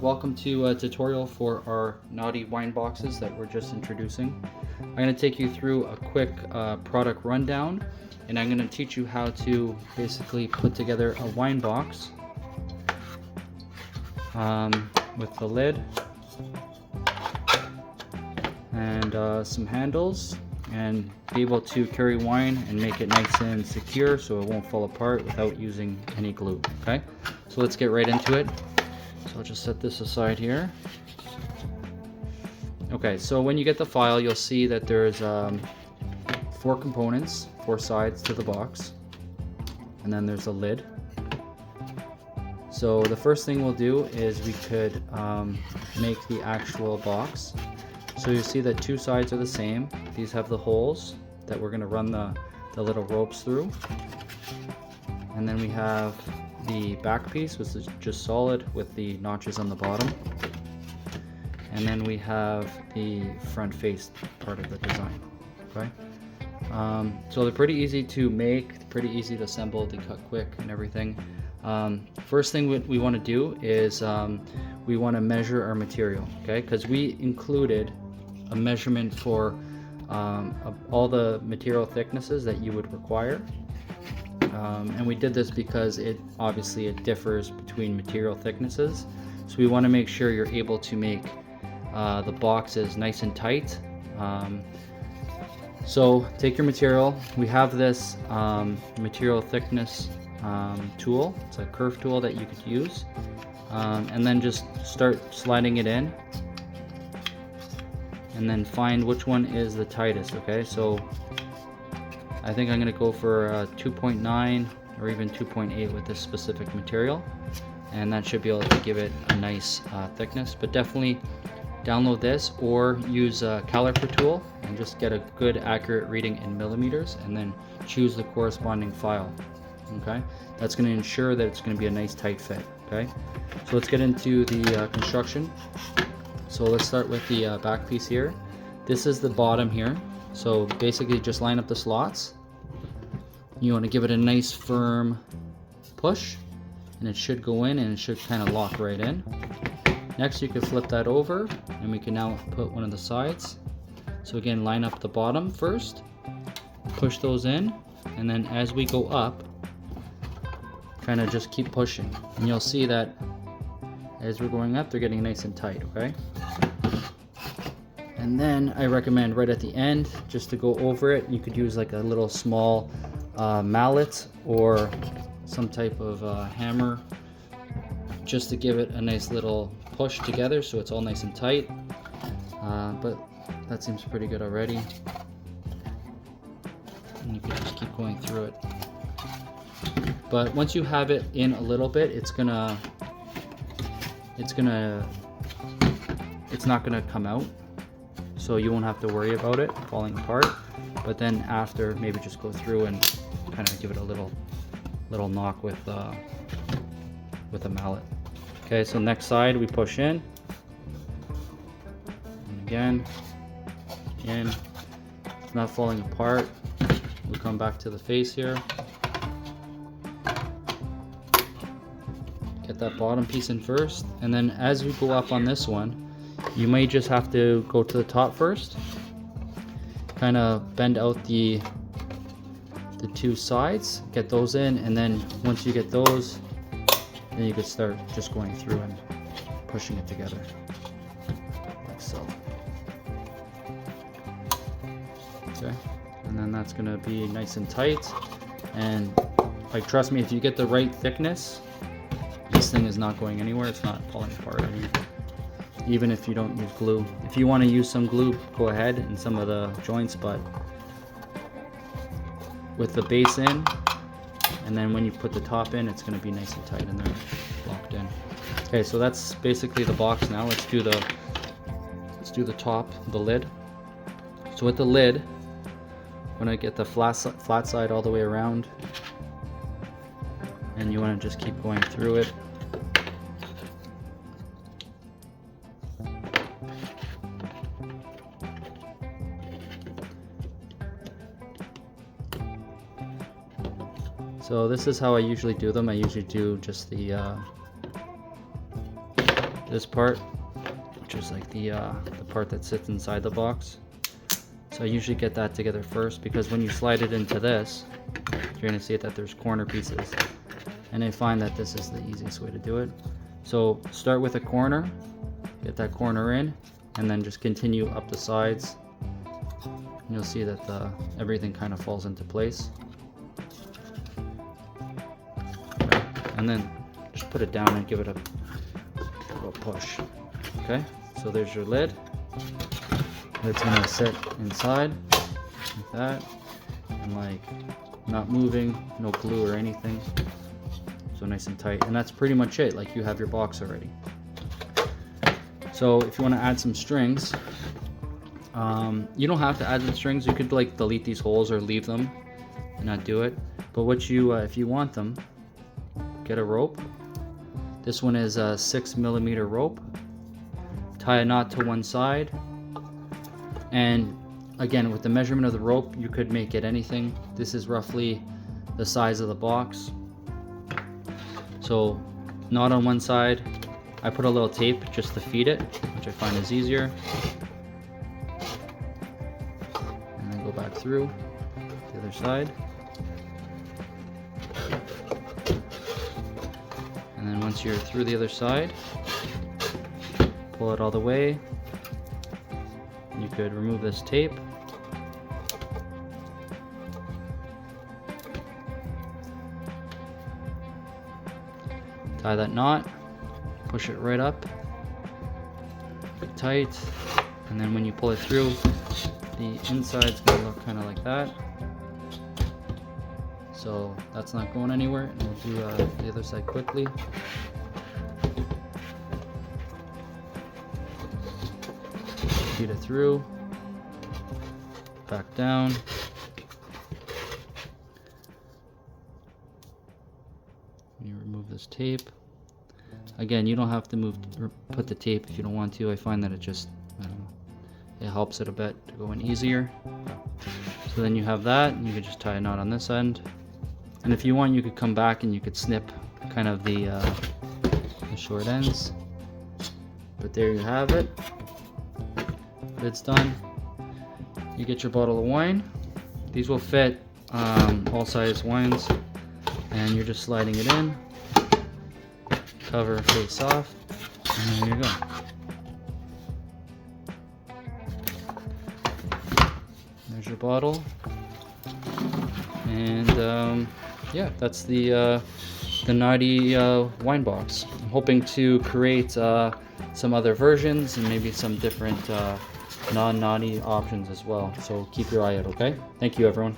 welcome to a tutorial for our naughty wine boxes that we're just introducing. I'm going to take you through a quick product rundown, and I'm going to teach you how to basically put together a wine box with the lid and some handles, and be able to carry wine and make it nice and secure so it won't fall apart without using any glue. Okay, so let's get right into it. So I'll just set this aside here. Okay, so when you get the file, you'll see that there's 4 components, 4 sides to the box, and then there's a lid. So the first thing we'll do is we could make the actual box. So you see that 2 sides are the same. These have the holes that we're going to run the little ropes through. And then we have the back piece, which is just solid with the notches on the bottom. And then we have the front face part of the design. Okay. So they're pretty easy to make, pretty easy to assemble, they cut quick and everything. First thing we want to do is we want to measure our material, okay? Because we included a measurement for all the material thicknesses that you would require. And we did this because it differs between material thicknesses. So we want to make sure you're able to make the boxes nice and tight. So take your material. We have this material thickness tool. It's a curve tool that you could use, and then just start sliding it in, and then find which one is the tightest. Okay, so I think I'm going to go for 2.9 or even 2.8 with this specific material, and that should be able to give it a nice thickness. But definitely download this or use a caliper tool and just get a good accurate reading in millimeters, and then choose the corresponding file. Okay, that's going to ensure that it's going to be a nice tight fit. Okay, so let's get into the construction. So let's start with the back piece here. This is the bottom here. So basically just line up the slots. You want to give it a nice firm push, and it should go in and it should kind of lock right in. Next you can flip that over, and we can now put one of the sides. So again, line up the bottom first, push those in, and then as we go up, kind of just keep pushing, and you'll see that as we're going up, they're getting nice and tight. Okay, and then I recommend right at the end, just to go over it, you could use like a little small mallet or some type of hammer, just to give it a nice little push together so it's all nice and tight. But that seems pretty good already, and you can just keep going through it. But once you have it in a little bit, it's not gonna come out, so you won't have to worry about it falling apart. But then after, maybe just go through and kind of give it a little knock with a mallet. Okay, so next side we push in, and again, it's not falling apart. We'll come back to the face here. Get that bottom piece in first, and then as we go up on this one, you may just have to go to the top first, kind of bend out the 2 sides, get those in, and then once you get those, then you could start just going through and pushing it together like so. Okay, and then that's gonna be nice and tight, and like, trust me, if you get the right thickness, this thing is not going anywhere. It's not falling apart. I mean, even if you don't use glue. If you want to use some glue, go ahead in some of the joints, but with the base in, and then when you put the top in, it's going to be nice and tight and they're locked in. Okay, so that's basically the box. Now let's do the top, the lid. So with the lid, I'm going to get the flat side all the way around, and you want to just keep going through it. So this is how I usually do them. I usually do just the this part, which is like the part that sits inside the box. So I usually get that together first, because when you slide it into this, you're going to see that there's corner pieces, and I find that this is the easiest way to do it. So start with a corner, get that corner in, and then just continue up the sides. And you'll see that everything kind of falls into place. And then just put it down and give it a little push. Okay, so there's your lid. It's gonna sit inside like that, and like not moving, no glue or anything. So nice and tight, and that's pretty much it. Like, you have your box already. So if you want to add some strings, you don't have to add the strings. You could like delete these holes or leave them and not do it. But what you, if you want them, get a rope. This one is a 6mm rope. Tie a knot to one side, and again, with the measurement of the rope, you could make it anything. This is roughly the size of the box. So knot on one side. I put a little tape just to feed it, which I find is easier. And then go back through the other side. And then once you're through the other side, pull it all the way. You could remove this tape. Tie that knot, push it right up, tight, and then when you pull it through, the inside's gonna look kind of like that. So that's not going anywhere, and we'll do the other side quickly. Feed it through, back down. You remove this tape. Again, you don't have to put the tape if you don't want to. I find that it just, I don't know, it helps it a bit to go in easier. So then you have that, and you can just tie a knot on this end. And if you want, you could come back and you could snip kind of the short ends. But there you have it. It's done. You get your bottle of wine. These will fit all size wines, and you're just sliding it in. Cover face off, and there you go. There's your bottle, and yeah, that's the naughty wine box. I'm hoping to create some other versions and maybe some different non-naughty options as well. So keep your eye out, okay? Thank you, everyone.